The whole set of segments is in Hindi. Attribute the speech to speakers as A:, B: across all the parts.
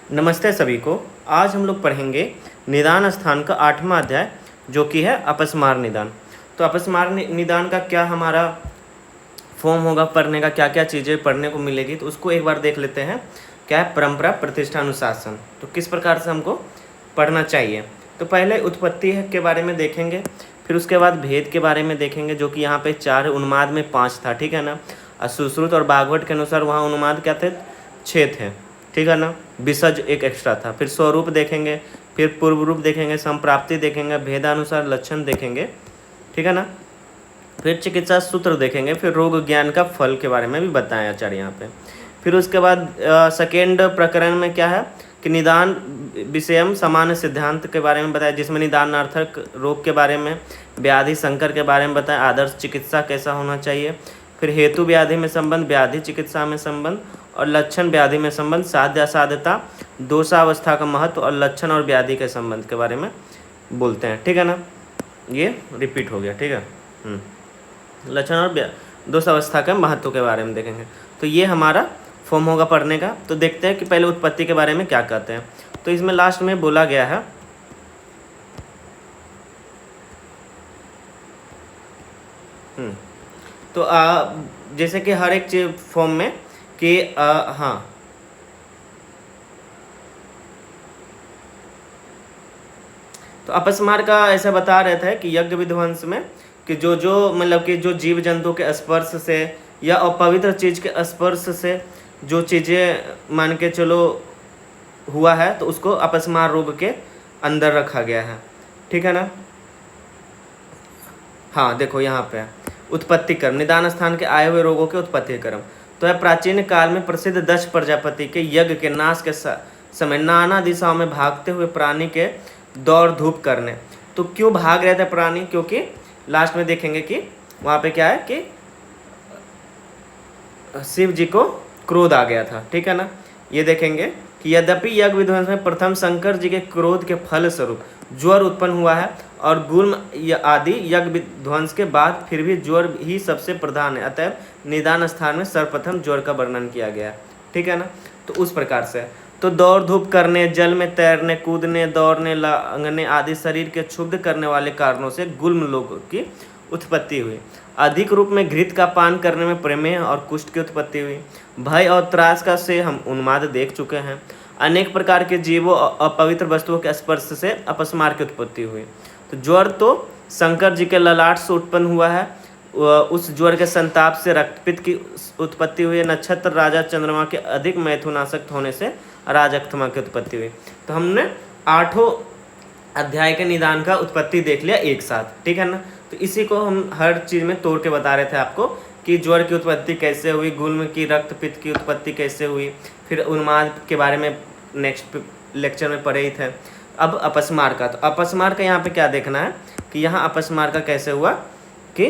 A: नमस्ते सभी को। आज हम लोग पढ़ेंगे निदान स्थान का 8वां अध्याय, जो कि है अपस्मार निदान। तो अपस्मार निदान का क्या हमारा फॉर्म होगा, पढ़ने का क्या क्या चीज़ें पढ़ने को मिलेगी, तो उसको एक बार देख लेते हैं। क्या है परंपरा, प्रतिष्ठा, अनुशासन, तो किस प्रकार से हमको पढ़ना चाहिए। तो पहले उत्पत्ति के बारे में देखेंगे, फिर उसके बाद भेद के बारे में देखेंगे, जो कि यहाँ पे 4 उन्माद में 5 था, ठीक है ना। और सुश्रुत और भागवत के अनुसार वहाँ उन्माद क्या थे, 6 थे, ठीक है ना। विसर्ज एक एक्स्ट्रा था। फिर स्वरूप देखेंगे, फिर पूर्व रूप देखेंगे, संप्राप्ति देखेंगे, भेदानुसार लक्षण देखेंगे, ठीक है ना। फिर चिकित्सा सूत्र देखेंगे, फिर रोग ज्ञान का फल के बारे में भी बताया आचार्य यहाँ पे। फिर उसके बाद सेकेंड प्रकरण में क्या है कि निदान विषयम सामान्य सिद्धांत के बारे में बताया, जिसमें निदानार्थक रोग के बारे में, व्याधि संकर के बारे में बताया, आदर्श चिकित्सा कैसा होना चाहिए, फिर हेतु व्याधि में संबंध, व्याधि चिकित्सा में संबंध और लक्षण व्याधि में संबंध, साध्य असाध्यता, दोषावस्था का महत्व और लक्षण और व्याधि के संबंध के बारे में बोलते हैं, ठीक है ना। ये रिपीट हो गया, ठीक है। लक्षण और दोषावस्था के महत्व के बारे में देखेंगे। तो ये हमारा फॉर्म होगा पढ़ने का। तो देखते हैं कि पहले उत्पत्ति के बारे में क्या कहते हैं। तो इसमें लास्ट में बोला गया है तो जैसे कि हर एक चीज फॉर्म में कि हाँ, तो अपस्मार का ऐसा बता रहे थे कि यज्ञ विध्वंस में कि जो मतलब कि जो जीव जंतु के स्पर्श से या अपवित्र चीज के स्पर्श से जो चीज़ें मान के चलो हुआ है, तो उसको अपस्मार रोग के अंदर रखा गया है, ठीक है ना। हाँ देखो यहाँ पे उत्पत्ति क्रम, निदान स्थान के आए हुए रोगों के उत्पत्ति क्रम। तो है प्राचीन काल में प्रसिद्ध दक्ष प्रजापति के यज्ञ के नाश के समय नाना दिशाओं में भागते हुए प्राणी के दौड़ धूप करने। तो क्यों भाग रहे थे प्राणी, क्योंकि लास्ट में देखेंगे कि वहाँ पे क्या है कि शिव जी को क्रोध आ गया था, ठीक है ना। ये देखेंगे कि यद्यपि यज्ञ विध्वंस में प्रथम शंकर जी के क्रोध के फल स्वरूप ज्वर उत्पन्न हुआ है और गुल्म आदि यज्ञ विध्वंस के बाद फिर भी ज्वर ही सबसे प्रधान है, अतः निदान स्थान में सर्वप्रथम ज्वर का वर्णन किया गया है, ठीक है ना। तो उस प्रकार से तो दौड़ धूप करने, जल में तैरने, कूदने, दौड़ने, लांघने आदि शरीर के क्षुब्ध करने वाले कारणों से गुल्म लोगों की उत्पत्ति हुई। अधिक रूप में घृत का पान करने में प्रमेह और कुष्ठ की उत्पत्ति हुई। भय और त्रास का से हम उन्माद देख चुके हैं। अनेक प्रकार के जीवों अपवित्र वस्तुओं के स्पर्श से अपस्मार की उत्पत्ति हुई। तो ज्वर तो शंकर जी के ललाट से उत्पन्न हुआ है, उस ज्वर के संताप से रक्तपित्त की उत्पत्ति हुई। नक्षत्र राजा चंद्रमा के अधिक मैथुनासक्त होने से राजक्थमा की उत्पत्ति हुई। तो हमने 8 अध्याय के निदान का उत्पत्ति देख लिया एक साथ, ठीक है ना। तो इसी को हम हर चीज़ में तोड़ के बता रहे थे आपको कि ज्वर की उत्पत्ति कैसे हुई, गुल्म की, रक्तपित्त की उत्पत्ति कैसे हुई, फिर उन्माद के बारे में नेक्स्ट लेक्चर में पढ़े ही थे। अब अपस्मार का, तो अपस्मार का यहाँ पे क्या देखना है कि यहाँ अपस्मार का कैसे हुआ कि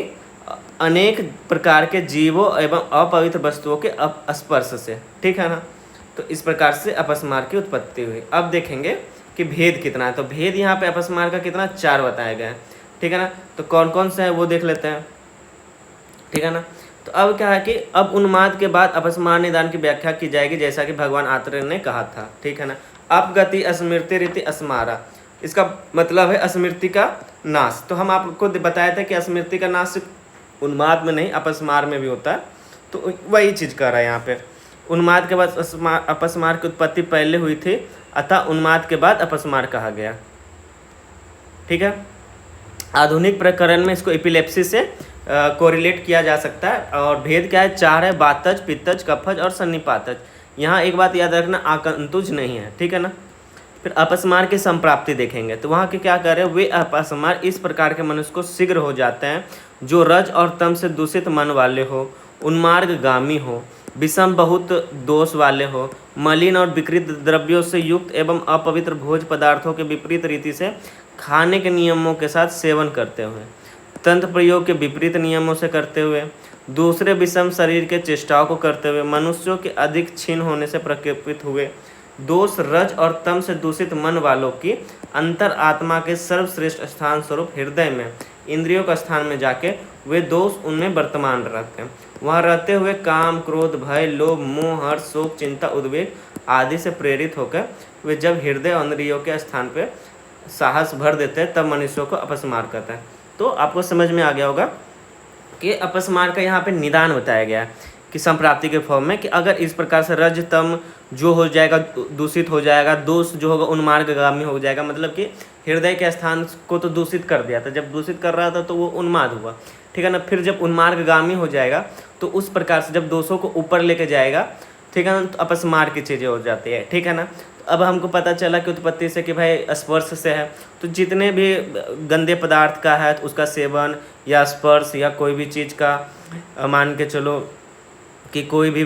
A: अनेक प्रकार के जीवों एवं अपवित्र वस्तुओं के स्पर्श से, ठीक है ना। तो इस प्रकार से अपस्मार की उत्पत्ति हुई। अब देखेंगे कि भेद कितना है। तो भेद यहाँ पे अपस्मार का कितना, 4 बताया गया है, ठीक है ना। तो कौन कौन से है वो देख लेते हैं, ठीक है ना। तो अब क्या है कि अब उन्माद के बाद अपस्मार निदान की व्याख्या की जाएगी, जैसा कि भगवान आत्रेय ने कहा था, ठीक है ना। अपगति स्मृति रीति अस्मारा, इसका मतलब है स्मृति का नाश। तो हम आपको बताया था कि स्मृति का नाश सिर्फ उन्माद में नहीं अपस्मार में भी होता है। तो वही चीज़ कर रहा है यहाँ पे। उन्माद के बाद अपस्मार की उत्पत्ति पहले हुई थी, अतः उन्माद के बाद अपस्मार कहा गया, ठीक है। आधुनिक प्रकरण में इसको एपिलेप्सी से कोरिलेट किया जा सकता है। और भेद क्या है, 4 है, वातज, पित्तज, कफज और सन्निपातज। यहाँ एक बात याद रखना, आकंतुज नहीं है, ठीक है ना। फिर अपस्मार की संप्राप्ति देखेंगे। तो वहाँ के क्या कर रहे हैं, वे अपस्मार इस प्रकार के मनुष्य को शीघ्र हो जाते हैं जो रज और तम से दूषित मन वाले हो, उन्मार्गगामी हो, विषम बहुत दोष वाले हो, मलिन और विकृत द्रव्यों से युक्त एवं अपवित्र भोज पदार्थों के विपरीत रीति से खाने के नियमों के साथ सेवन करते हुए, तंत्र प्रयोग के विपरीत नियमों से करते हुए, दूसरे विषम शरीर के चेष्टाओं को करते हुए, मनुष्यों के अधिक क्षीण होने से प्रकोपित हुए, दोष रज और तम से दूषित मन वालों की अंतर आत्मा के सर्वश्रेष्ठ स्थान स्वरूप हृदय में, इंद्रियों का स्थान में जाके वे दोष उनमें वर्तमान रहते हैं। वहाँ रहते हुए काम, क्रोध, भय, लोभ, मोह, हर्ष, शोक, चिंता, उद्वेग आदि से प्रेरित होकर वे जब हृदय और इंद्रियों के स्थान पे साहस भर देते हैं तब मनुष्यों को अपस्मार कहते हैं। तो आपको समझ में आ गया होगा कि अपस्मार का यहाँ पे निदान बताया गया है कि संप्राप्ति के फॉर्म में, कि अगर इस प्रकार से रज तम जो हो जाएगा दूषित हो जाएगा, दोष जो होगा उन्मार्गगामी हो जाएगा, मतलब कि हृदय के स्थान को तो दूषित कर दिया था, जब दूषित कर रहा था तो वो उन्माद हुआ, ठीक है ना। फिर जब उन्मार्गगामी हो जाएगा तो उस प्रकार से जब दोषों को ऊपर लेके जाएगा, ठीक है ना, तो अपस्मार की चीज़ें हो जाती है, ठीक है ना। तो अब हमको पता चला कि उत्पत्ति से कि भाई स्पर्श से है, तो जितने भी गंदे पदार्थ का है तो उसका सेवन या स्पर्श या कोई भी चीज़ का मान के चलो कि कोई भी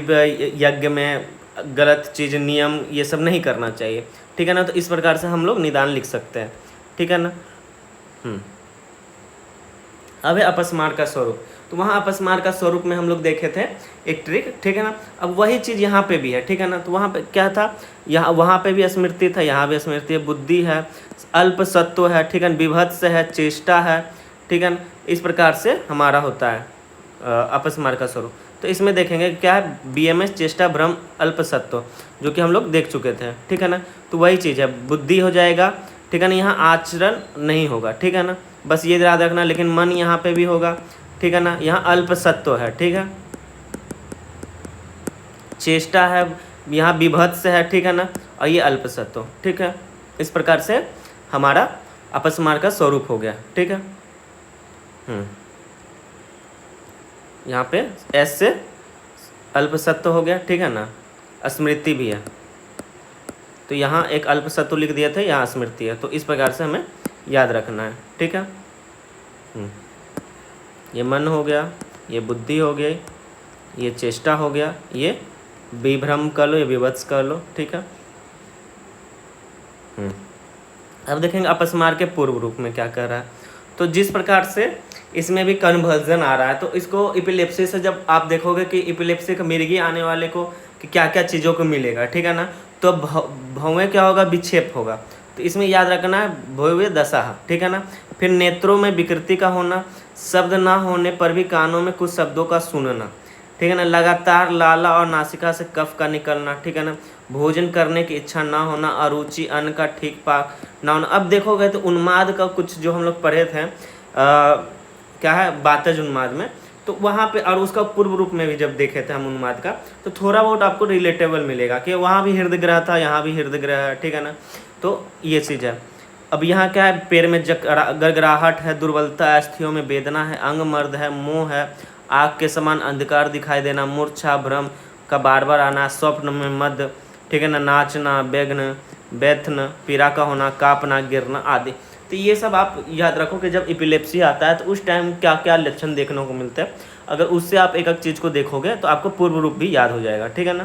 A: यज्ञ में गलत चीज़ नियम ये सब नहीं करना चाहिए, ठीक है ना। तो इस प्रकार से हम लोग निदान लिख सकते हैं, ठीक है ना। अब है अपस्मार का स्वरूप। तो वहाँ अपस्मार का स्वरूप में हम लोग देखे थे एक ट्रिक, ठीक है ना। अब वही चीज़ यहाँ पे भी है, ठीक है ना। तो वहाँ पे क्या था, यहाँ वहाँ पे भी स्मृति था, यहाँ भी स्मृति है, बुद्धि है, अल्प सत्व है, ठीक है ना, विभत्स है, चेष्टा है, ठीक है ना। इस प्रकार से हमारा होता है अपस्मार का स्वरूप। तो इसमें देखेंगे क्या है, BMS चेष्टा भ्रम अल्प सत्व, जो कि हम लोग देख चुके थे, ठीक है ना। तो वही चीज़ है, बुद्धि हो जाएगा, ठीक है ना। यहाँ आचरण नहीं होगा, ठीक है ना, बस ये याद रखना। लेकिन मन यहाँ पे भी होगा, ठीक है ना। यहाँ अल्प सत्व है, ठीक है, चेष्टा है, यहाँ विभत्स है, ठीक है ना, और ये अल्प सत्व, ठीक है। इस प्रकार से हमारा अपस्मार का स्वरूप हो गया, ठीक है। यहाँ पे S से अल्प सत्व हो गया, ठीक है ना, स्मृति भी है। तो यहाँ एक अल्प सत्व लिख दिया था, यहाँ स्मृति है। तो इस प्रकार से हमें याद रखना है, ठीक है। ये मन हो गया, ये बुद्धि हो गई, ये चेष्टा हो गया, ये विभ्रम कर लो, ये विवत्स कर लो, ठीक है। अब देखेंगे अपस्मार के पूर्व रूप में क्या कर रहा है। तो जिस प्रकार से इसमें भी कन्वर्जन आ रहा है, तो इसको इपिलेप्सी से जब आप देखोगे कि इपिलेप्सी का मिर्गी आने वाले को कि क्या क्या चीज़ों को मिलेगा, ठीक है ना। तो भौवें क्या होगा, विक्षेप होगा। तो इसमें याद रखना है भौवे दशा, ठीक है ना। फिर नेत्रों में विकृति का होना, शब्द ना होने पर भी कानों में कुछ शब्दों का सुनना, ठीक है ना। लगातार लाला और नासिका से कफ का निकलना, ठीक है ना। भोजन करने की इच्छा ना होना, अरुचि, अन्न का ठीक पाक ना होना। अब देखोगे तो उन्माद का कुछ जो हम लोग पढ़े थे क्या है, बातज उन्माद में, तो वहाँ पे और उसका पूर्व रूप में भी जब देखे थे हम उन्माद का, तो थोड़ा बहुत आपको रिलेटेबल मिलेगा कि वहाँ भी हृदय ग्रह था, यहाँ भी हृदय ग्रह है, ठीक है ना। तो ये चीज़ है। अब यहाँ क्या है, पैर में गड़गड़ाहट है, दुर्बलता, अस्थियों में वेदना है, अंग मर्द है, मोह है, आग के समान अंधकार दिखाई देना, मूर्छा, भ्रम का बार बार आना, स्वप्न में मद, ठीक है ना, नाचना, व्यग्न, व्यथन, पीड़ा का होना, कांपना, गिरना आदि। तो ये सब आप याद रखो कि जब इपिलेप्सी आता है तो उस टाइम क्या क्या लक्षण देखने को मिलते हैं। अगर उससे आप एक एक चीज़ को देखोगे तो आपको पूर्व रूप भी याद हो जाएगा, ठीक है ना।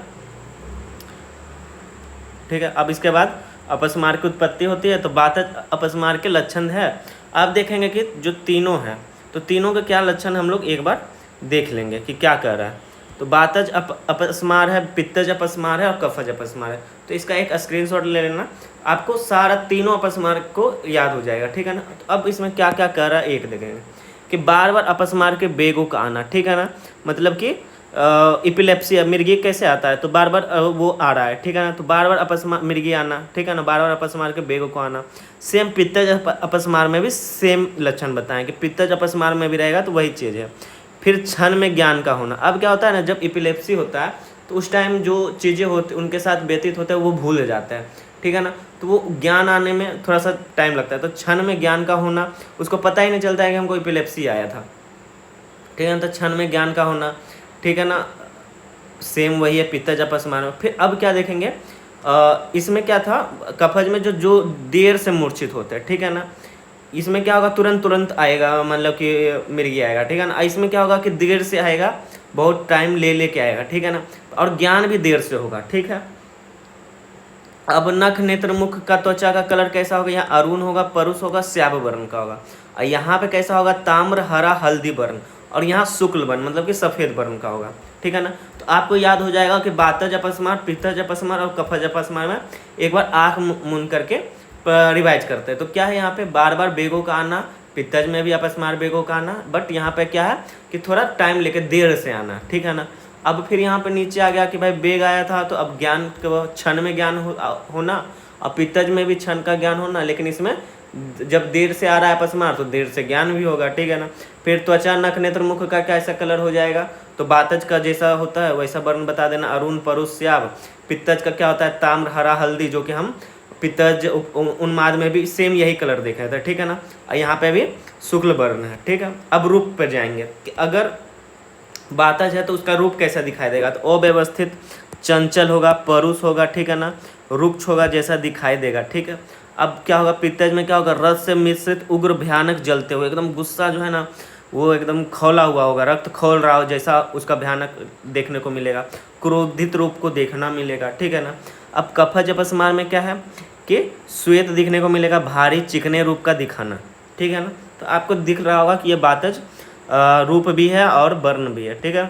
A: ठीक है, अब इसके बाद अपस्मार की उत्पत्ति होती है। तो बात अपस्मार के लक्षण है। आप देखेंगे कि जो तीनों हैं, तो तीनों के क्या लक्षण हम लोग एक बार देख लेंगे कि क्या कर रहा है। तो बातज अपस्मार है, पित्तज अपस्मार है और कफज अपस्मार है। तो इसका एक स्क्रीनशॉट ले लेना, आपको सारा तीनों अपस्मार को याद हो जाएगा, ठीक है ना। तो अब इसमें क्या क्या कर रहा है एक देखेंगे कि बार बार अपस्मार के बेगों का आना, ठीक है ना। मतलब कि इपिलेप्सी मिर्गी कैसे आता है, तो बार बार वो आ रहा है, ठीक है ना। तो बार बार अपस्मार मिर्गी आना, ठीक है ना, बार बार अपस्मार के बेगों को आना। सेम पित्तज अपस्मार में भी सेम लक्षण बताएं कि पित्तज अपस्मार में भी रहेगा, तो वही चीज़ है। फिर क्षण में ज्ञान का होना। अब क्या होता है ना, जब इपिलेप्सी होता है तो उस टाइम जो चीज़ें होती उनके साथ व्यतीत होते हैं वो भूल जाते हैं, ठीक है ना। तो वो ज्ञान आने में थोड़ा सा टाइम लगता है। तो क्षण में ज्ञान का होना, उसको पता ही नहीं चलता है कि हमको इपिलेप्सी आया था, ठीक है ना। तो क्षण में ज्ञान का होना, ठीक है ना, सेम वही है पित्तज अपस्मार में। फिर अब क्या देखेंगे, इसमें क्या था, कफज में जो देर से मूर्छित होते हैं, ठीक है ना। इसमें क्या होगा, तुरंत आएगा, मतलब कि मिर्गी आएगा, ठीक है ना। इसमें क्या होगा कि देर से आएगा, बहुत टाइम लेके आएगा, ठीक है ना। और ज्ञान भी देर से होगा, ठीक है। अब नख, नेत्र, मुख का, त्वचा का कलर कैसा होगा, यहाँ अरुण होगा, परुष होगा, श्याम वर्ण का होगा। और यहाँ पे कैसा होगा, ताम्र, हरा, हल्दी वर्ण। और यहाँ शुक्ल वर्ण, मतलब कि सफ़ेद वर्ण का होगा, ठीक है ना। तो आपको याद हो जाएगा कि बातज अपस्मार, पित्तज अपस्मार और कफज अपस्मार में एक बार आँख मूंद करके रिवाइज करते हैं। तो क्या है, यहाँ पे बार बार बेगों का आना, पित्तज में भी अपस्मार बेगों का आना, बट यहाँ पे क्या है कि थोड़ा टाइम लेके देर से आना, ठीक है ना। अब फिर यहाँ पे नीचे आ गया कि भाई वेग आया था तो अब ज्ञान क्षण में ज्ञान होना और पित्तज में भी क्षण का ज्ञान होना, लेकिन इसमें जब देर से आ रहा है अपस्मार तो देर से ज्ञान भी होगा, ठीक है ना। फिर त्वचा नख नेत्र मुख का कैसा कलर हो जाएगा, तो बातज का जैसा होता है वैसा वर्ण बता देना, अरुण परुष श्याम। पित्तज का क्या होता है, ताम्र हरा हल्दी, जो कि हम पित्तज उन्माद में भी सेम यही कलर देखा था, ठीक है ना। यहाँ पे भी शुक्ल वर्ण है, ठीक है। अब रूप पर जाएंगे कि अगर बातज है तो उसका रूप कैसा दिखाई देगा, तो अव्यवस्थित चंचल होगा, परुष होगा, ठीक है ना, रुक्ष होगा जैसा दिखाई देगा, ठीक है। अब क्या होगा, पित्तज में क्या होगा, रस से मिश्रित उग्र भयानक जलते हुए, एकदम गुस्सा जो है ना वो एकदम खौला हुआ होगा, रक्त खौल रहा हो जैसा उसका भयानक देखने को मिलेगा, क्रोधित रूप को देखना मिलेगा, ठीक है ना। अब कफज अपस्मार में क्या है कि श्वेत दिखने को मिलेगा, भारी चिकने रूप का दिखाना, ठीक है ना। तो आपको दिख रहा होगा कि ये बातज रूप भी है और वर्ण भी है, ठीक है।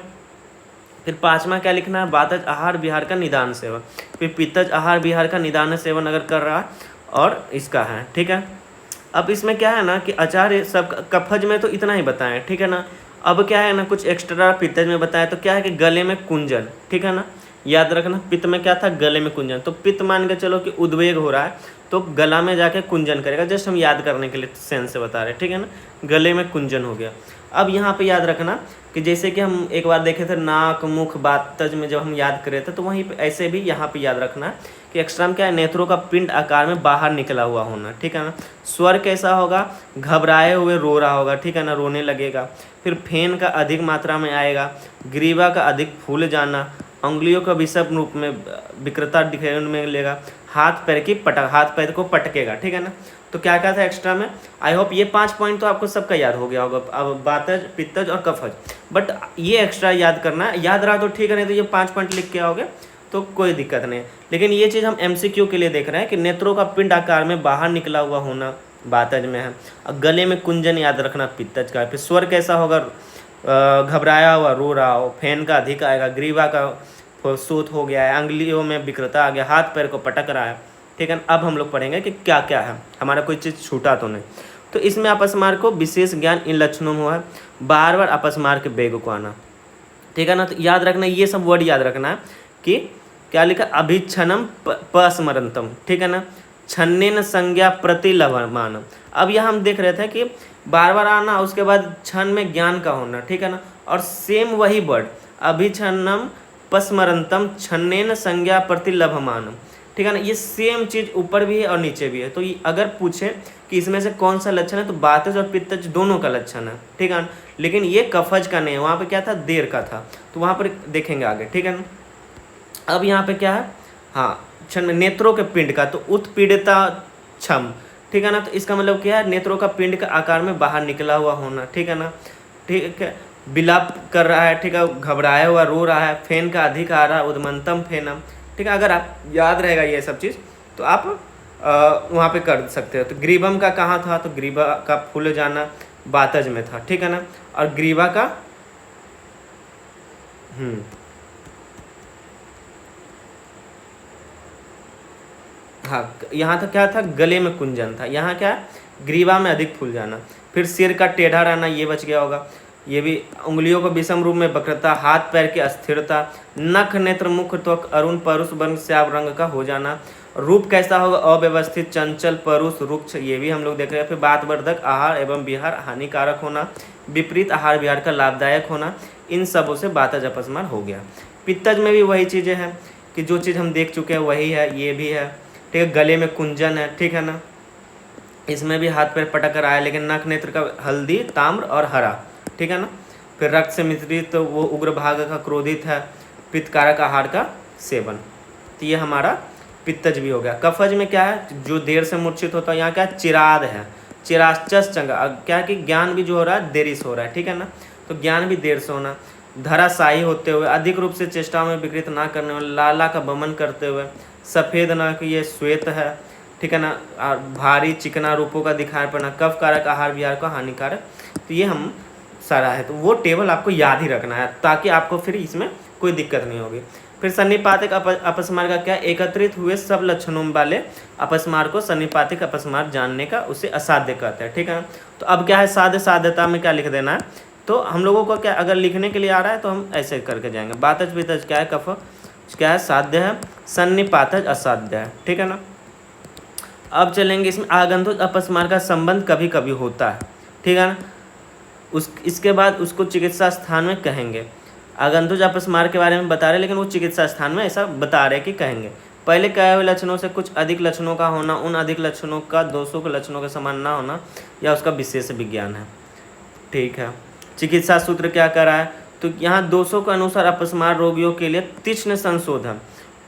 A: फिर पांचवा क्या लिखना है, बातज आहार विहार का निदान सेवन। फिर पित्तज आहार विहार का निदान सेवन अगर कर रहा है और इसका है, ठीक है। अब इसमें क्या है ना कि आचार्य सब कफज में तो इतना ही बताएं, ठीक है ना। अब क्या है ना कुछ एक्स्ट्रा पित्तज में बताया, तो क्या है कि गले में कुंजन, ठीक है ना, याद रखना। पित्त में क्या था, गले में कुंजन, तो पित्त मान के चलो कि उद्वेग हो रहा है तो गला में जाके कुंजन करेगा, जस्ट हम याद करने के लिए सेंस से बता रहे हैं, ठीक है ना। गले में कुंजन हो गया। अब यहाँ पे याद रखना कि जैसे कि हम एक बार देखे थे नाक मुख बातज में जब हम याद करे थे, तो वहीं पे ऐसे भी यहाँ पे याद रखना कि एक्स्ट्रा में क्या है, नेत्रों का पिंड आकार में बाहर निकला हुआ होना, ठीक है ना। स्वर कैसा होगा, घबराए हुए रो रहा होगा, ठीक है ना, रोने लगेगा। फिर फेन का अधिक मात्रा में आएगा, ग्रीवा का अधिक फूल जाना, उंगलियों का विषम रूप में विकृता दिखने में मिलेगा, हाथ पैर की हाथ पैर को पटकेगा, ठीक है ना। तो क्या क्या था एक्स्ट्रा में, आई होप ये 5 पॉइंट तो आपको सबका याद हो गया होगा, अब बातज पित्तज और कफज, बट ये एक्स्ट्रा याद करना है, याद रहा तो ठीक है, नहीं तो ये 5 पॉइंट लिख के आओगे तो कोई दिक्कत नहीं। लेकिन ये चीज़ हम MCQ के लिए देख रहे हैं कि नेत्रों का पिंड आकार में बाहर निकला हुआ होना बातज में है, और गले में कुंजन याद रखना पित्तज का। फिर स्वर कैसा होगा, घबराया हुआ रो रहा हो, फैन का अधिक आएगा, ग्रीवा का सूत हो गया है, अंगुलियों में विकृता आ गया, हाथ पैर को पटक रहा है, ठीक है। अब हम लोग पढ़ेंगे कि क्या क्या है, हमारा कोई चीज़ छूटा तो नहीं। तो इसमें अपस्मार को विशेष ज्ञान इन लक्षणों में हुआ है, बार बार अपस्मार के वेग को आना, ठीक है ना। तो याद रखना, ये सब वर्ड याद रखना है कि क्या लिखा, अभिक्षणम पस्मरंतम, ठीक है ना, छन्नेन संज्ञा प्रतिलभमानम। अब यह हम देख रहे थे कि बार बार आना, उसके बाद क्षण में ज्ञान का होना, ठीक है ना, और सेम वही वर्ड अभिक्षणम पस्मरंतम छन्नेन संज्ञा प्रतिलभमानम, ठीक है ना। ये सेम चीज़ ऊपर भी है और नीचे भी है। तो ये अगर पूछे कि इसमें से कौन सा लक्षण है, तो बातज और पित्तज दोनों का लक्षण है, ठीक है ना। लेकिन ये कफज का नहीं है, वहाँ पे क्या था, देर का था, तो वहाँ पर देखेंगे आगे, ठीक है ना। अब यहाँ पे क्या है, हाँ क्षण में नेत्रों के पिंड का, तो उत्पीड़िता क्षम, ठीक है ना। तो इसका मतलब क्या है, नेत्रों का पिंड का आकार में बाहर निकला हुआ होना, ठीक है ना, ठीक है। विलाप कर रहा है, ठीक है, घबराया हुआ रो रहा है, फैन का अधिक आ रहा है, उद्मंतम फेनम, ठीक है। अगर आप याद रहेगा ये सब चीज़ तो आप वहाँ पे कर सकते हो। तो ग्रीवम का कहाँ था, तो ग्रीवा का फूल जाना बातज में था, ठीक है ना। और ग्रीवा का हाँ, यहाँ था क्या था, गले में कुंजन था, यहाँ क्या ग्रीवा में अधिक फूल जाना। फिर सिर का टेढ़ा रहना, ये बच गया होगा, ये भी। उंगलियों को विषम रूप में वक्रता, हाथ पैर की अस्थिरता, नख नेत्र मुख त्वक अरुण परुष वर्ण श्याम रंग का हो जाना। रूप कैसा होगा, अव्यवस्थित चंचल परुष रुक्ष, ये भी हम लोग देख रहे हैं। फिर बातवर्धक आहार एवं विहार हानिकारक होना, विपरीत आहार विहार का लाभदायक होना, इन सबों से बातज अपस्मार हो गया। पित्तज में भी वही चीज़ें हैं कि जो चीज़ हम देख चुके हैं वही है, ये भी है, ठीक है। गले में कुंजन है, ठीक है ना, इसमें भी हाथ पैर पटक कर आया, लेकिन नख नेत्र का हल्दी ताम्र और हरा, ठीक है ना। फिर रक्त से मिश्रित तो वो उग्र भाग का क्रोधित है, पित्तकारक आहार का सेवन, तो ये हमारा पित्तज भी हो गया। कफज में क्या है, जो देर से मूर्छित होता है, यहाँ क्या चिराद है, चिराचस चंगा, क्या है कि ज्ञान भी जो हो रहा है देरी से हो रहा है, ठीक है ना। तो ज्ञान भी देर से होना, धराशायी होते हुए, अधिक रूप से चेष्टाओं में विकृत ना करने वाले, लाला का बमन करते हुए, सफ़ेद ना कि ये श्वेत है, ठीक है ना, और भारी चिकना रूपों का दिखाई पड़ना, कफ कारक आहार विहार का हानिकारक, तो ये हम सारा है। तो वो टेबल आपको याद ही रखना है ताकि आपको फिर इसमें कोई दिक्कत नहीं होगी। फिर सन्निपातिक अपस्मार का क्या, एकत्रित हुए सब लक्षणों वाले अपस्मार को सन्निपातिक अपस्मार जानने का उसे असाध्य कहते हैं, ठीक है ना। तो अब क्या है, साध्य साध्यता में क्या लिख देना है तो हम लोगों को क्या अगर लिखने के लिए आ रहा है तो हम ऐसे करके जाएंगे। बातज पितज क्या है, कफ क्या है, साध्य है, सन्निपातज असाध्य है, ठीक है ना। अब चलेंगे इसमें आगंतुक अपस्मार का संबंध कभी कभी होता है, ठीक है ना। इसके बाद उसको चिकित्सा स्थान में कहेंगे। आगंतुक अपस्मार के बारे में बता रहे, लेकिन वो चिकित्सा स्थान में ऐसा बता रहे कि कहेंगे। पहले कहे हुए लक्षणों से कुछ अधिक लक्षणों का होना, उन अधिक लक्षणों का दोषों के लक्षणों के समान ना होना, या उसका विशेष विज्ञान है, ठीक है। चिकित्सा सूत्र क्या कर रहा है, तो यहाँ दोषों के अनुसार अपस्मार रोगियों के लिए तीक्ष्ण संशोधन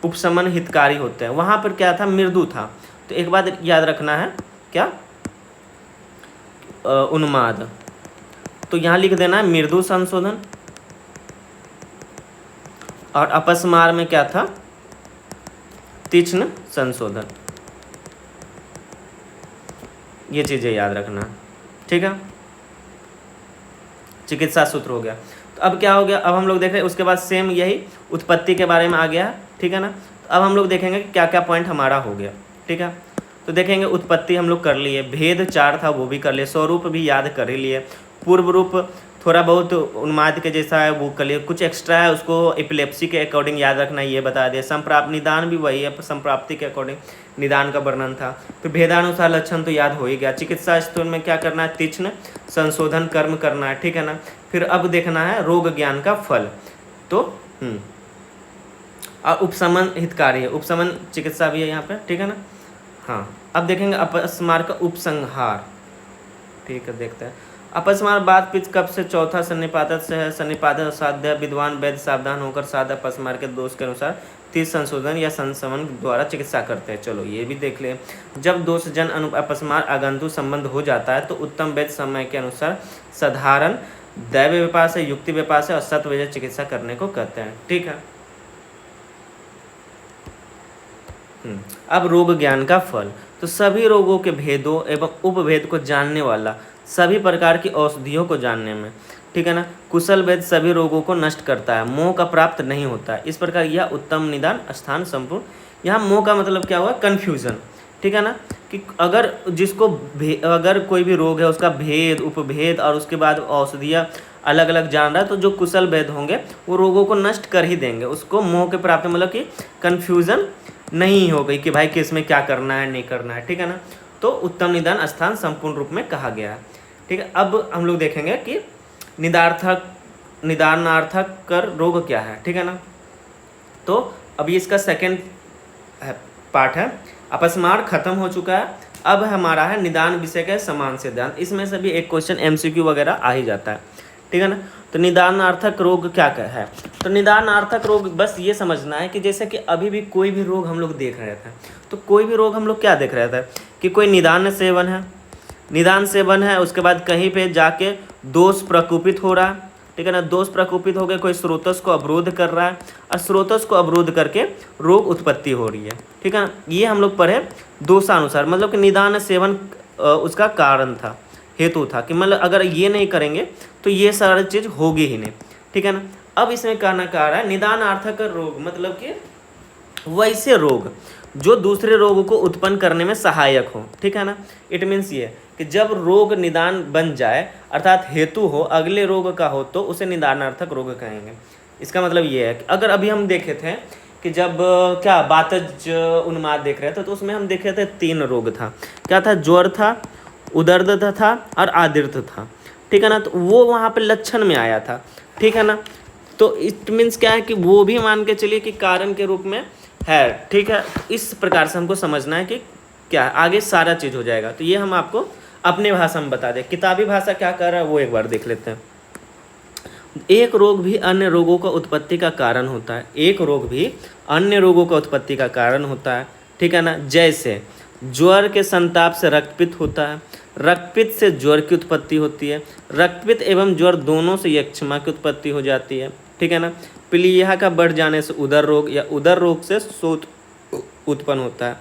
A: उपशमन हितकारी होते हैं। वहाँ पर क्या था, मृदु था। तो एक बात याद रखना है, क्या, उन्माद, तो यहाँ लिख देना है मृदु संशोधन, और अपस्मार में क्या था, तीक्ष्ण संशोधन। ये चीजें याद रखना, ठीक है। चिकित्सा सूत्र हो गया। तो अब क्या हो गया, अब हम लोग देख रहे हैं उसके बाद सेम यही उत्पत्ति के बारे में आ गया, ठीक है ना। तो अब हम लोग देखेंगे कि क्या क्या पॉइंट हमारा हो गया, ठीक है। तो देखेंगे उत्पत्ति हम लोग कर लिए, भेद 4 था वो भी कर लिए, स्वरूप भी याद कर ही लिए, पूर्व रूप थोड़ा बहुत उन्माद के जैसा है वो कर लिए, कुछ एक्स्ट्रा है उसको एपिलेप्सी के अकॉर्डिंग याद रखना, ये बता दिया। संप्राप्त निदान भी वही है, संप्राप्ति के अकॉर्डिंग निदान का वर्णन था। फिर भेदानुसार लक्षण तो याद हो ही गया। चिकित्सा स्तर में क्या करना है, तीक्ष्ण संशोधन कर्म करना है, ठीक है ना। फिर अब देखना है रोग ज्ञान का फल, तो और उपशमन हितकारी है, उपशमन चिकित्सा भी है यहाँ पे, ठीक है ना। हाँ, अब देखेंगे अपस्मार का उपसंहार, ठीक है, देखते हैं। अपस्मार बात पित्त कफ से, चौथा सन्निपातक से है, सन्निपातक साध्य, विद्वान वैद्य सावधान होकर साध अपस्मार के दोष के अनुसार 30 संशोधन या संशमन द्वारा चिकित्सा करते हैं। चलो ये भी देख ले। जब दोष जन अपस्मार आगंतुक संबंध हो जाता है तो उत्तम वैद्य समय के अनुसार साधारण दैव व्यापार से, युक्ति व्यापार से और सत्वजय चिकित्सा करने को कहते हैं, ठीक है। अब रोग ज्ञान का फल, तो सभी रोगों के भेदों एवं उपभेद को जानने वाला, सभी प्रकार की औषधियों को जानने में, ठीक है ना, कुशल वैद्य सभी रोगों को नष्ट करता है, मोह का प्राप्त नहीं होता है। इस प्रकार यह उत्तम निदान स्थान संपूर्ण। यहाँ मोह का मतलब क्या हुआ, कन्फ्यूजन, ठीक है ना, कि अगर जिसको अगर कोई भी रोग है उसका भेद, उपभेद और उसके बाद औषधियाँ अलग अलग जान रहा है, तो जो कुशल वैद्य होंगे वो रोगों को नष्ट कर ही देंगे। उसको मोह के प्राप्त मतलब कि कन्फ्यूजन नहीं हो गई कि भाई किस में क्या करना है नहीं करना है, ठीक है ना। तो उत्तम निदान स्थान संपूर्ण रूप में कहा गया है, ठीक है। अब हम लोग देखेंगे कि निदानार्थक कर रोग क्या है, ठीक है ना। तो अभी इसका सेकंड पार्ट है। अपस्मार खत्म हो चुका है, अब हमारा है निदान विषय का समान सिद्धांत। इसमें से भी एक क्वेश्चन MCQ वगैरह आ ही जाता है, ठीक है ना। तो निदानार्थक रोग क्या है, तो निदानार्थक रोग बस ये समझना है कि जैसे कि अभी भी कोई भी रोग हम लोग देख रहे थे, तो कोई भी रोग हम लोग क्या देख रहे थे कि कोई निदान सेवन है, निदान सेवन है, उसके बाद कहीं पे जाके दोष प्रकोपित हो रहा है, ठीक है ना। दोष प्रकोपित हो गए, कोई स्रोतस को अवरोध कर रहा है और स्रोतस को अवरोध करके रोग उत्पत्ति हो रही है, ठीक है ना। ये हम लोग पढ़े दोषानुसार, मतलब कि निदान सेवन उसका कारण था, हेतु था कि मतलब अगर ये नहीं करेंगे तो ये सारी चीज़ होगी ही नहीं, ठीक है ना। अब इसमें कहना कह रहा है निदानार्थक रोग मतलब कि वैसे रोग जो दूसरे रोगों को उत्पन्न करने में सहायक हो, ठीक है ना। इट मीन्स ये कि जब रोग निदान बन जाए अर्थात हेतु हो अगले रोग का हो तो उसे निदानार्थक रोग कहेंगे। इसका मतलब ये है कि अगर अभी हम देखे थे कि जब क्या बातज उन्माद देख रहे थे तो उसमें हम देखे थे 3 रोग था, क्या था, ज्वर था, उदर्द था और आदिर्थ था, ठीक है ना। तो वो वहाँ पे लक्षण में आया था, ठीक है ना। तो इट मीन्स क्या है कि वो भी मान के चलिए कि कारण के रूप में है, ठीक है। इस प्रकार से हमको समझना है कि क्या आगे सारा चीज़ हो जाएगा। तो ये हम आपको अपने भाषा में बता दें, किताबी भाषा क्या कर रहा है वो एक बार देख लेते हैं। एक रोग भी अन्य रोगों का उत्पत्ति का कारण होता है, एक रोग भी अन्य रोगों का उत्पत्ति का कारण होता है, ठीक है ना। जैसे ज्वर के संताप से रक्तपित्त होता है, रक्तपित्त से ज्वर की उत्पत्ति होती है, रक्तपित्त एवं ज्वर दोनों से यक्षमा की उत्पत्ति हो जाती है, ठीक है ना। प्लीहा का बढ़ जाने से उदर रोग या उदर रोग से शोथ उत्पन्न होता है,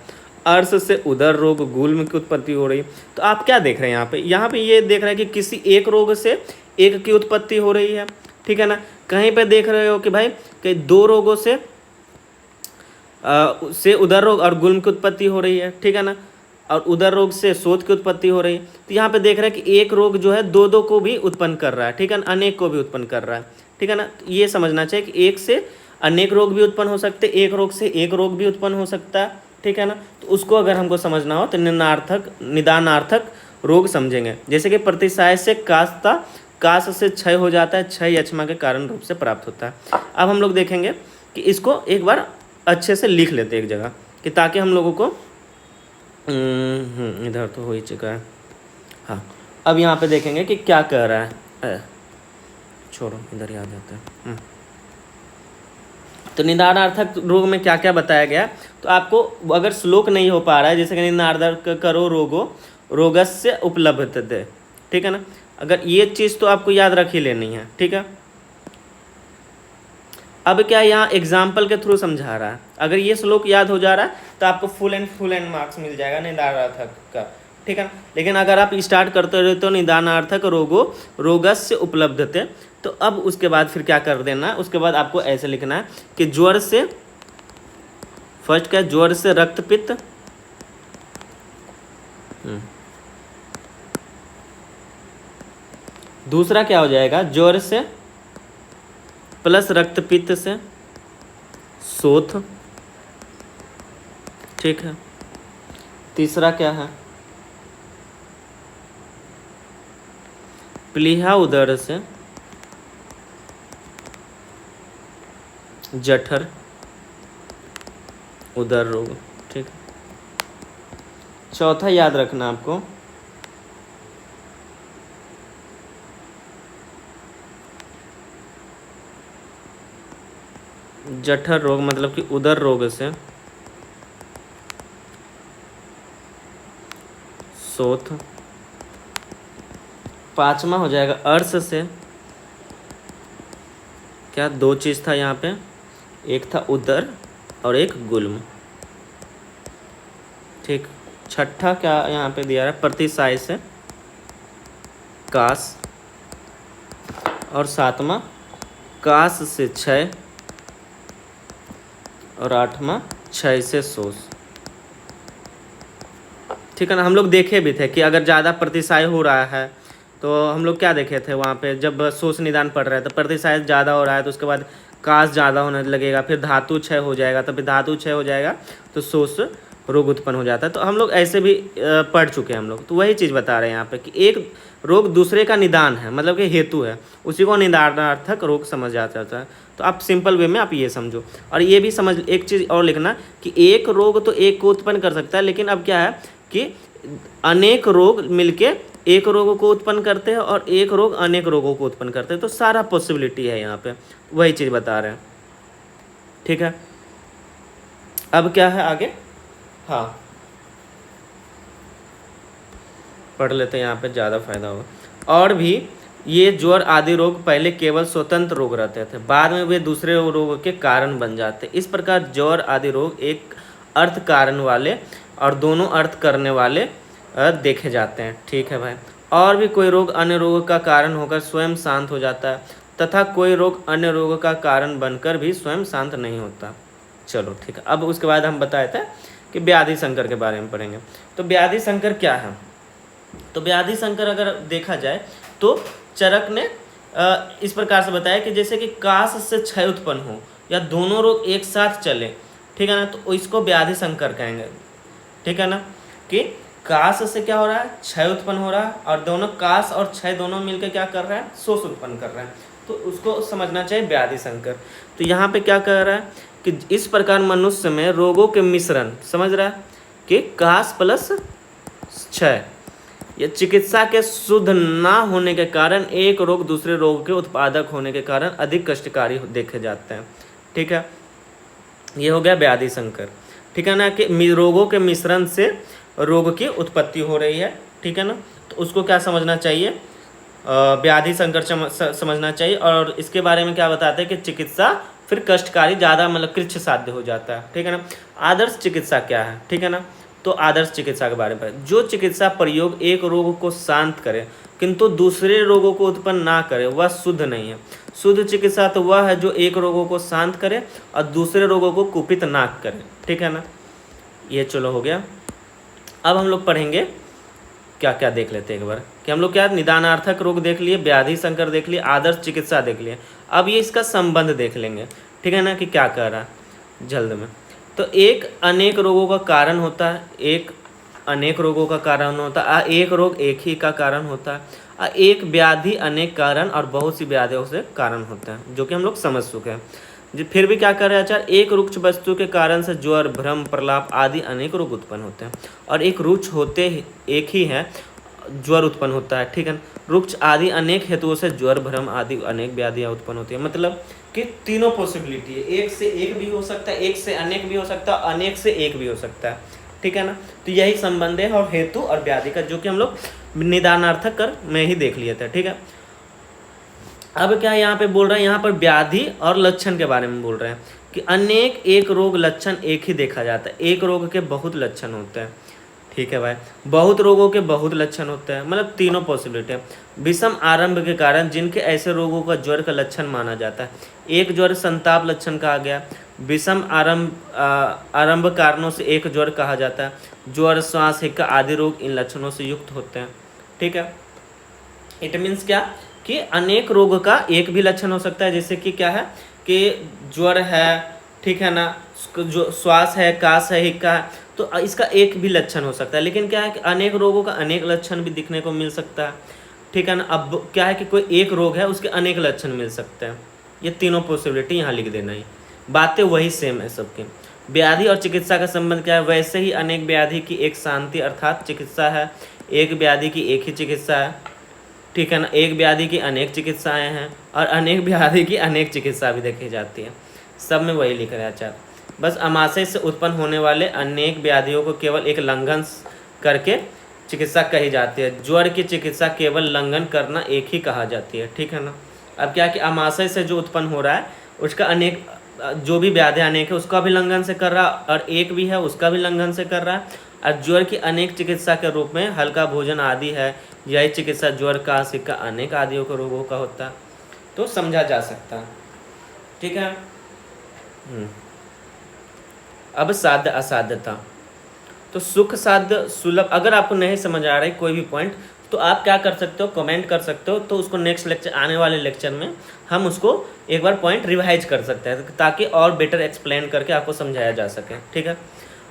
A: अर्श से उदर रोग गुल्म की उत्पत्ति हो रही है। तो आप क्या देख रहे हैं यहाँ पे ये देख रहे हैं कि किसी एक रोग से एक की उत्पत्ति हो रही है, ठीक है ना। कहीं पे देख रहे हो कि भाई कि 2 रोगों से उदर रोग और गुल्म की उत्पत्ति हो रही है, ठीक है ना। और उदर रोग से शोथ की उत्पत्ति हो रही है। तो यहाँ पे देख रहे हैं कि एक रोग जो है दो दो को भी उत्पन्न कर रहा है, ठीक है ना, अनेक को भी उत्पन्न कर रहा है, ठीक है ना। तो ये समझना चाहिए कि एक से अनेक रोग भी उत्पन्न हो सकते, एक रोग से एक रोग भी उत्पन्न हो सकता है, ठीक है ना। तो उसको अगर हमको समझना हो तो निदानार्थक रोग समझेंगे। जैसे कि प्रतिसाय से काश से क्षय हो जाता है, क्षय यक्ष्मा के कारण रूप से प्राप्त होता है। अब हम लोग देखेंगे कि इसको एक बार अच्छे से लिख लेते एक जगह, कि ताकि हम लोगों को इधर तो हो ही चुका है। हाँ, अब यहाँ पे देखेंगे कि क्या कह रहा है। छोड़ो, इधर ही आ जाता है। तो निदानार्थक रोग में क्या क्या बताया गया। तो आपको अगर श्लोक नहीं हो पा रहा है, जैसे कि निदानार्थक करो रोगस्य उपलब्धते, ठीक है ना। अगर ये चीज़ तो आपको याद रख ही लेनी है, ठीक है। अब क्या यहाँ एग्जाम्पल के थ्रू समझा रहा है। अगर ये श्लोक याद हो जा रहा है तो आपको फुल एंड मार्क्स मिल जाएगा निदानार्थक का, ठीक है ना। लेकिन अगर आप स्टार्ट करते रहते हो निदानार्थक रोगस्य उपलब्धते, तो अब उसके बाद फिर क्या कर देना, उसके बाद आपको ऐसे लिखना है कि ज्वर से, फर्स्ट क्या, ज्वर से रक्तपित्त, दूसरा क्या हो जाएगा, ज्वर से प्लस रक्तपित्त से शोथ, ठीक है। तीसरा क्या है, प्लीहा उदर से जठर उदर रोग, ठीक। चौथा याद रखना आपको, जठर रोग मतलब कि उदर रोग से शोथ। पांचवा हो जाएगा अर्श से, क्या दो चीज था यहाँ पे, एक था उदर और एक गुल्म, ठीक। छठा क्या यहाँ पे दिया है, प्रतिसाय से काश, और सातवां काश से क्षय, और आठवां क्षय से शोष, ठीक है ना। हम लोग देखे भी थे कि अगर ज़्यादा प्रतिसाय हो रहा है तो हम लोग क्या देखे थे वहाँ पे, जब शोष निदान पढ़ रहे थे, प्रतिसाय ज़्यादा हो रहा है तो उसके बाद काश ज़्यादा होने लगेगा, फिर धातु क्षय हो जाएगा, तब धातु क्षय हो जाएगा तो शोष रोग उत्पन्न हो जाता है। तो हम लोग ऐसे भी पढ़ चुके हैं हम लोग। तो वही चीज़ बता रहे हैं यहाँ पे कि एक रोग दूसरे का निदान है, मतलब कि हेतु है, उसी को निदानार्थक रोग समझ जाता है। तो आप सिंपल वे में आप ये समझो। और ये भी समझ, एक चीज़ और लिखना कि एक रोग तो एक को उत्पन्न कर सकता है, लेकिन अब क्या है कि अनेक रोग मिलके एक रोग को उत्पन्न करते हैं और एक रोग अनेक रोगों को उत्पन्न करते हैं। तो सारा पॉसिबिलिटी है यहाँ पे, वही चीज़ बता रहे हैं, ठीक है। अब क्या है आगे, हाँ पढ़ लेते हैं, यहाँ पे ज़्यादा फायदा होगा। और भी ये ज्वर आदि रोग पहले केवल स्वतंत्र रोग रहते थे, बाद में वे दूसरे रोग के कारण बन जाते। इस प्रकार ज्वर आदि रोग एक अर्थ कारण वाले और दोनों अर्थ करने वाले देखे जाते हैं, ठीक है भाई। और भी कोई रोग अन्य रोगों का कारण होकर स्वयं शांत हो जाता है, तथा कोई रोग अन्य रोगों का कारण बनकर भी स्वयं शांत नहीं होता। चलो ठीक है। अब उसके बाद हम बताए थे कि व्याधि संकर के बारे में पढ़ेंगे। तो व्याधि संकर क्या है, तो व्याधि संकर अगर देखा जाए तो चरक ने इस प्रकार से बताया कि जैसे कि काश से क्षय उत्पन्न हो या दोनों रोग एक साथ चले, ठीक है ना, तो इसको व्याधि संकर कहेंगे, ठीक है ना। कि काश से क्या हो रहा है, क्षय उत्पन्न हो रहा है, और दोनों काश और क्षय दोनों मिलकर क्या कर रहा है, शोष उत्पन्न कर रहा है। तो उसको समझना चाहिए व्याधि संकर। तो यहाँ पे क्या कह रहा है कि इस प्रकार मनुष्य में रोगों के मिश्रण, समझ रहा है कि काश प्लस क्षय, ये चिकित्सा के शुद्ध ना होने के कारण एक रोग दूसरे रोग के उत्पादक होने के कारण अधिक कष्टकारी देखे जाते हैं, ठीक है। ये हो गया व्याधि संकर, ठीक है ना, कि रोगों के मिश्रण से रोग की उत्पत्ति हो रही है, ठीक है ना। तो उसको क्या समझना चाहिए, व्याधि संकर समझना चाहिए। और इसके बारे में क्या बताते हैं कि चिकित्सा फिर कष्टकारी ज़्यादा मतलब कृच्छ साध्य हो जाता है, ठीक है ना। आदर्श चिकित्सा क्या है, ठीक है ना। तो आदर्श चिकित्सा के बारे में, जो चिकित्सा प्रयोग एक रोग को शांत करे किंतु दूसरे रोगों को उत्पन्न ना करे वह शुद्ध नहीं है। शुद्ध चिकित्सा तो वह है जो एक रोगों को शांत करे और दूसरे रोगों को कुपित ना करे, ठीक है ना। ये चलो हो गया। अब हम लोग पढ़ेंगे क्या क्या देख लेते हैं एक बार कि हम लोग क्या निदानार्थक रोग देख लिए, व्याधि संकर देख लिए, आदर्श चिकित्सा देख लिए। अब ये इसका संबंध देख लेंगे, ठीक है ना, कि क्या कह रहा है जल्द में। तो एक अनेक रोगों का कारण होता है, एक अनेक रोगों का कारण होता है, एक रोग एक ही का कारण होता है, एक व्याधि अनेक कारण और बहुत सी व्याधियों से कारण होता है, जो कि हम लोग समझ चुके हैं। फिर भी क्या कर रहे हैं आचार्य, एक रुक्ष वस्तु के कारण से ज्वर, भ्रम, प्रलाप आदि अनेक रोग उत्पन्न होते हैं, और एक रुक्ष होते ही एक ही है ज्वर उत्पन्न होता है, ठीक है। रुक्ष आदि अनेक हेतुओं से ज्वर, भ्रम आदि अनेक व्याधियाँ उत्पन्न होती है, मतलब कि तीनों पॉसिबिलिटी है, एक से एक भी हो सकता है, एक से अनेक भी हो सकता है, अनेक से एक भी हो सकता है, ठीक है ना। तो यही संबंध है और हेतु और व्याधि का, जो कि हम लोग निदानार्थक कर में ही देख लिए थे, ठीक है। अब क्या यहाँ पे बोल रहे हैं, यहाँ पर व्याधि और लक्षण के बारे में बोल रहे हैं कि अनेक एक रोग लक्षण एक ही देखा जाता है, एक रोग के बहुत लक्षण होते हैं, ठीक है भाई, बहुत रोगों के बहुत लक्षण होते हैं, मतलब तीनों पॉसिबिलिटी है। विषम आरंभ के कारण जिनके ऐसे रोगों का ज्वर का लक्षण माना जाता है, एक ज्वर संताप लक्षण कहा गया, विषम आरंभ कारणों से एक ज्वर कहा जाता है, ज्वर, श्वास, हिक्का आदि रोग इन लक्षणों से युक्त होते हैं, ठीक है। इट मीन्स क्या कि अनेक रोग का एक भी लक्षण हो सकता है, जैसे कि क्या है कि ज्वर है, ठीक है ना, जो श्वास है, कास है, हिक्का है, तो इसका एक भी लक्षण हो सकता है। लेकिन क्या है कि अनेक रोगों का अनेक लक्षण भी दिखने को मिल सकता है, ठीक है ना। अब क्या है कि कोई एक रोग है उसके अनेक लक्षण मिल सकते हैं, ये तीनों पॉसिबिलिटी यहाँ लिख देना ही, बातें वही सेम है सबकी। व्याधि और चिकित्सा का संबंध क्या है, वैसे ही अनेक व्याधि की एक शांति अर्थात चिकित्सा है, एक व्याधि की एक ही चिकित्सा है, ठीक है ना, एक व्याधि की अनेक चिकित्साएं हैं, और अनेक व्याधि की अनेक चिकित्सा भी देखी जाती है, सब में वही लिख रहे हैं आचार्य। बस अमाशय से उत्पन्न होने वाले अनेक व्याधियों को केवल एक लंघन करके चिकित्सा कही जाती है, ज्वर की चिकित्सा केवल लंघन करना एक ही कहा जाती है, ठीक है ना। अब क्या कि अमाशय से जो उत्पन्न हो रहा है उसका अनेक, जो भी व्याधि अनेक है उसका भी लंघन से कर रहा है, और एक भी है उसका भी लंघन से कर रहा है, और ज्वर की अनेक चिकित्सा के रूप में हल्का भोजन आदि है, यही चिकित्सा ज्वर का, सिक्का अनेक आदियों के रोगों का होता है, तो समझा जा सकता है, ठीक है। अब साध्य असाध्यता, तो सुख साध्य सुलभ, अगर आपको नहीं समझ आ रहा है कोई भी पॉइंट तो आप क्या कर सकते हो, कमेंट कर सकते हो, तो उसको नेक्स्ट लेक्चर, आने वाले लेक्चर में हम उसको एक बार पॉइंट रिवाइज कर सकते हैं, ताकि और बेटर एक्सप्लेन करके आपको समझाया जा सके, ठीक है।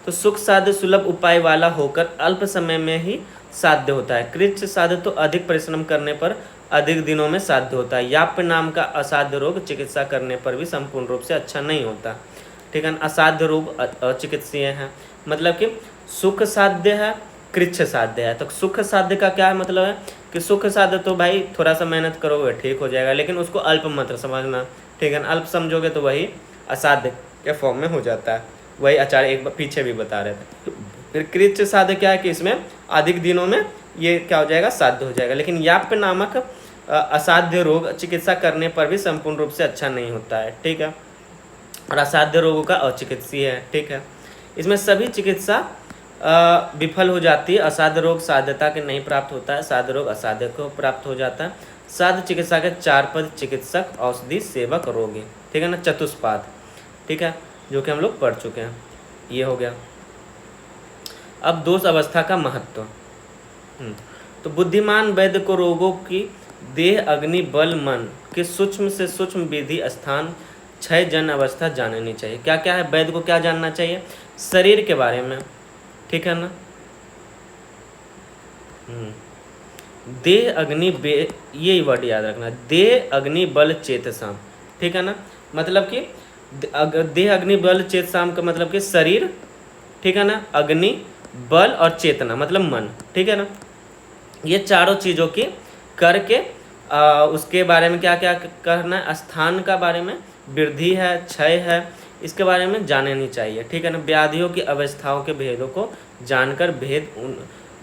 A: तो सुख साध्य सुलभ उपाय वाला होकर अल्प समय में ही साध्य होता है, कृच्छ साध्य तो अधिक परिश्रम करने पर अधिक दिनों में साध्य होता है, याप्य नाम का असाध्य रोग चिकित्सा करने पर भी संपूर्ण रूप से अच्छा नहीं होता, ठीक है ना। असाध्य रोग अचिकित्सीय है, मतलब कि सुख साध्य है, कृच्छ साध्य है। तो सुख साध्य का क्या मतलब है कि सुख साध्य तो भाई थोड़ा सा मेहनत करोगे ठीक हो जाएगा, लेकिन उसको अल्प मत समझना, ठीक है ना, अल्प समझोगे तो वही असाध्य के फॉर्म में हो जाता है, वही आचार्य एक बार पीछे भी बता रहे थे। फिर कृच्छ साध्य क्या है कि इसमें अधिक दिनों में ये क्या हो जाएगा, साध्य हो जाएगा। लेकिन याप्य नामक असाध्य रोग चिकित्सा करने पर भी संपूर्ण रूप से अच्छा नहीं होता है, ठीक है, और असाध्य रोगों का अचिकित्सीय है, ठीक है। इसमें सभी चिकित्सा विफल हो जाती है, असाध्य रोग साध्यता के नहीं प्राप्त होता है, साध्य रोग असाध्य को प्राप्त हो जाता है। साध्य चिकित्सा के 4 पद, चिकित्सक, औषधि, सेवक, रोगी, ठीक है ना, चतुष्पाद, ठीक है, जो कि हम लोग पढ़ चुके हैं, ये हो गया। अब दोष अवस्था का महत्व, तो बुद्धिमान वैद्य को रोगों की देह, अग्नि, बल, मन के सूक्ष्म से सूक्ष्म विधि, स्थान, 6 जन अवस्था जाननी चाहिए। क्या क्या है, वैद्य को क्या जानना चाहिए, शरीर के बारे में, ठीक है ना, देह, अग्नि, ये वर्ड याद रखना, देह, अग्नि, बल, चेत, शाम, ठीक है ना, मतलब कि देह, अग्नि, बल, चेत, शाम का मतलब कि शरीर, ठीक है ना, अग्नि, बल और चेतना मतलब मन, ठीक है ना, ये चारों चीज़ों की करके उसके बारे में क्या क्या करना है, स्थान का बारे में, वृद्धि है, क्षय है, इसके बारे में जाननी चाहिए, ठीक है ना। व्याधियों की अवस्थाओं के भेदों को जानकर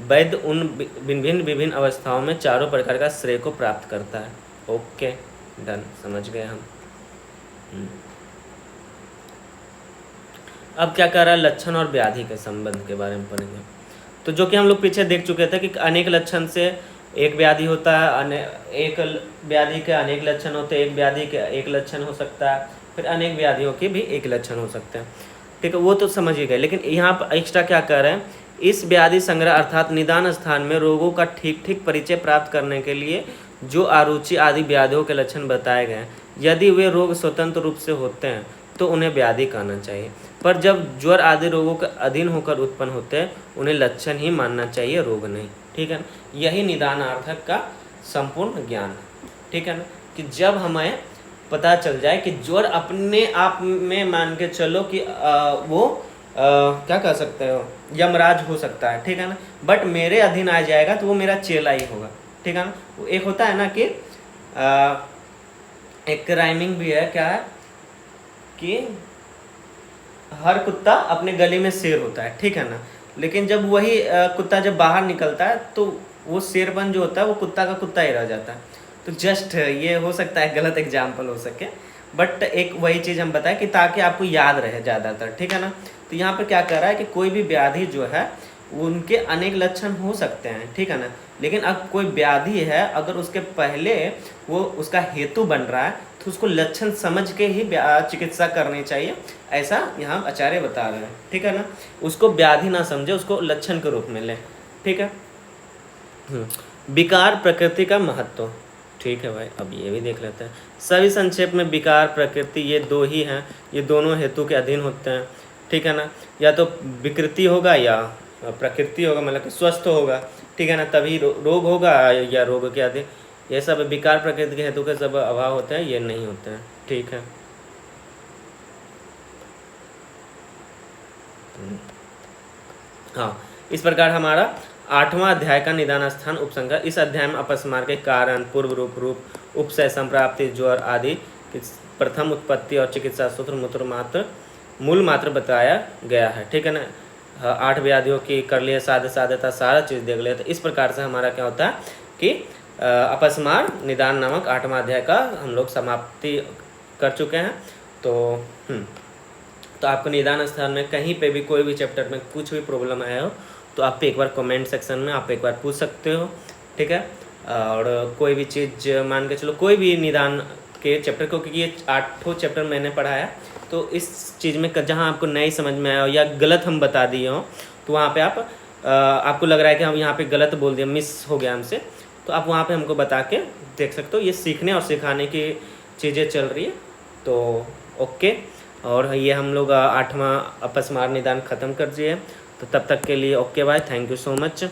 A: वैद्य उन विभिन्न अवस्थाओं में चारों प्रकार का श्रेय को प्राप्त करता है। ओके डन, समझ गए हम। अब क्या कर रहा है, लक्षण और व्याधि के संबंध के बारे में पढ़ेंगे। तो जो कि हम लोग पीछे देख चुके थे कि अनेक लक्षण से एक व्याधि होता है, एक व्याधि के अनेक लक्षण होते हैं, एक व्याधि के एक लक्षण हो सकता है, फिर अनेक व्याधियों के भी एक लक्षण हो सकते हैं, ठीक है, वो तो समझ ही गए। लेकिन यहाँ पर एक्स्ट्रा क्या कर रहे हैं, इस व्याधि संग्रह अर्थात निदान स्थान में रोगों का ठीक ठीक परिचय प्राप्त करने के लिए जो अरुचि आदि व्याधियों के लक्षण बताए गए हैं, यदि वे रोग स्वतंत्र रूप से होते हैं तो उन्हें व्याधि कहना चाहिए, पर जब ज्वर आदि रोगों के अधीन होकर उत्पन्न होते हैं उन्हें लक्षण ही मानना चाहिए, रोग नहीं। ठीक है ना, यही निदानार्थक का संपूर्ण ज्ञान है। ठीक है ना, कि जब हमें पता चल जाए कि ज्वर अपने आप में मान के चलो कि वो क्या कह सकते हो, यमराज हो सकता है। ठीक है ना, बट मेरे अधीन आ जाएगा तो वो मेरा चेला ही होगा। ठीक है ना, एक होता है ना कि एक राइमिंग भी है, क्या है कि हर कुत्ता अपने गली में शेर होता है। ठीक है ना, लेकिन जब वही कुत्ता जब बाहर निकलता है तो वो शेरपन जो होता है वो कुत्ता का कुत्ता ही रह जाता है। तो जस्ट ये हो सकता है गलत एग्जाम्पल हो सके, बट एक वही चीज़ हम बताएं कि ताकि आपको याद रहे ज़्यादातर। ठीक है ना, तो यहाँ पर क्या कर रहा है कि कोई भी व्याधि जो है उनके अनेक लक्षण हो सकते हैं। ठीक है ना, लेकिन अब कोई व्याधि है अगर उसके पहले वो उसका हेतु बन रहा है तो उसको लक्षण समझ के ही चिकित्सा करनी चाहिए, ऐसा यहाँ आचार्य बता रहे हैं। ठीक है ना, उसको व्याधि ना समझे, उसको लक्षण के रूप में ले। ठीक है, विकार प्रकृति का महत्व। ठीक है भाई, अब ये भी देख लेते हैं। सभी संक्षेप में विकार प्रकृति ये दो ही हैं, ये दोनों हेतु के अधीन होते हैं। ठीक है ना, या तो विकृति होगा या प्रकृति होगा, मतलब कि स्वस्थ होगा। ठीक है ना, तभी रोग होगा, या रोग के अधीन। ये सब विकार प्रकृति के हेतु के सब अभाव होते हैं, ये नहीं होते हैं। ठीक है, हाँ, इस प्रकार हमारा 8वां अध्याय का निदान स्थान उपसंहार। इस अध्याय में अपस्मार के कारण, पूर्व रूप, उपसय, संप्राप्ति, ज्वर आदि की प्रथम उत्पत्ति और चिकित्सा सूत्र मूल मात्र बताया गया है। ठीक है ना, 8 व्याधियों की कर लिए साध्यता सारा चीज़ देख लिया। तो इस प्रकार से हमारा क्या होता है कि अपस्मार निदान नामक 8वां अध्याय का हम लोग समाप्ति कर चुके हैं। तो आपको निदान स्थान में कहीं पे भी कोई भी चैप्टर में कुछ भी प्रॉब्लम आया हो तो आप एक बार कमेंट सेक्शन में आप एक बार पूछ सकते हो। ठीक है, और कोई भी चीज़ मान के चलो, कोई भी निदान के चैप्टर को, क्योंकि ये 8 चैप्टर मैंने पढ़ाया, तो इस चीज़ में जहाँ आपको नहीं समझ में आया हो या गलत हम बता दिए हों तो वहाँ पे आपको लग रहा है कि हम यहाँ पे गलत बोल दिए, मिस हो गया हमसे, तो आप वहाँ पे हमको बता के देख सकते हो। ये सीखने और सिखाने की चीज़ें चल रही है। तो ओके, और ये हम लोग 8वां अपस्मार निदान ख़त्म कर दिए। तो तब तक के लिए okay bye, thank you so much.